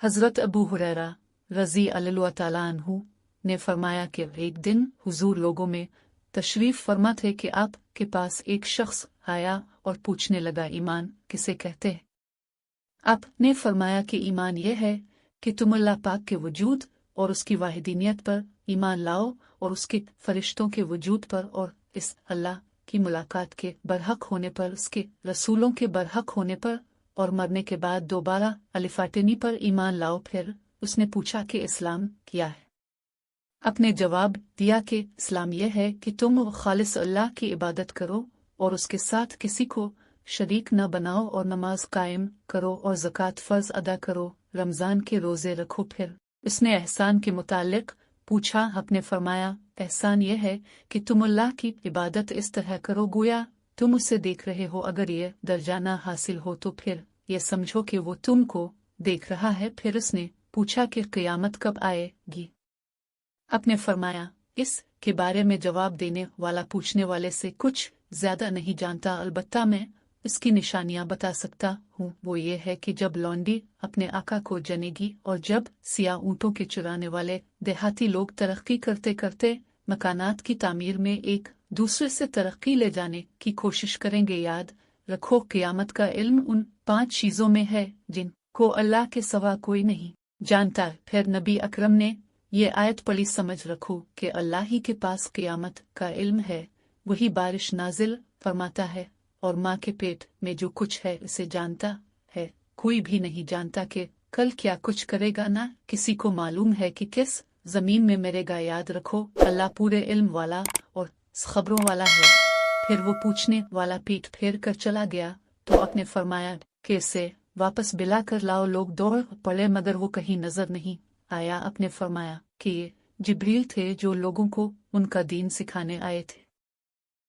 हज़रत अबू हुरैरा रज़ी अल्लाह तआला अन्हु ने फरमाया कि एक दिन हुजूर लोगों में तशरीफ़ फरमा थे कि आप के पास एक शख्स आया और पूछने लगा, ईमान किसे कहते हैं? आपने फरमाया कि ईमान यह है कि तुम अल्लाह पाक के वजूद और उसकी वाहिदीनियत पर ईमान लाओ और उसके फरिश्तों के वजूद पर और इस अल्लाह की मुलाकात के बरहक होने पर, उसके रसूलों के बरहक होने पर और मरने के बाद दोबारा अलिफाटिनी पर ईमान लाओ। फिर उसने पूछा कि इस्लाम क्या है? अपने जवाब दिया कि इस्लाम यह है कि तुम खालिस अल्लाह की इबादत करो और उसके साथ किसी को शरीक न बनाओ और नमाज कायम करो और ज़कात फ़र्ज अदा करो, रमज़ान के रोज़े रखो। फिर उसने एहसान के मुतालिक पूछा। आपने फरमाया, एहसान यह है कि तुम अल्लाह की इबादत इस तरह करो गोया तुम उसे देख रहे हो। अगर ये दर्जा न हासिल हो तो फिर ये समझो कि वो तुमको देख रहा है। फिर उसने पूछा कि क़यामत कब आएगी? आपने फरमाया, इस के बारे में जवाब देने वाला पूछने वाले से कुछ ज्यादा नहीं जानता, अलबत्ता मैं इसकी निशानियां बता सकता हूँ। वो ये है कि जब लौंडी अपने आका को जनेगी और जब सिया ऊँटों के चुराने वाले देहाती लोग तरक्की करते करते मकानात की तामीर में एक दूसरे से तरक्की ले जाने की कोशिश करेंगे। याद रखो, क़यामत का इल्म उन 5 चीज़ों में है जिनको अल्लाह के सिवा कोई नहीं जानता। फिर नबी अकरम ने ये आयत पढ़ी, समझ रखो कि अल्लाह ही के पास क़यामत का इल्म है, वही बारिश नाजिल फरमाता है और माँ के पेट में जो कुछ है उसे जानता है। कोई भी नहीं जानता कि कल क्या कुछ करेगा, ना किसी को मालूम है कि किस जमीन में मरेगा। याद रखो, अल्लाह पूरे इल्म वाला और खबरों वाला है। फिर वो पूछने वाला पीठ फेर कर चला गया तो आपने फरमाया कि इसे वापस बिला कर लाओ। लोग दौड़ पड़े मगर वो कहीं नजर नहीं आया। आपने फरमाया कि ये जिब्रील थे जो लोगों को उनका दीन सिखाने आए थे।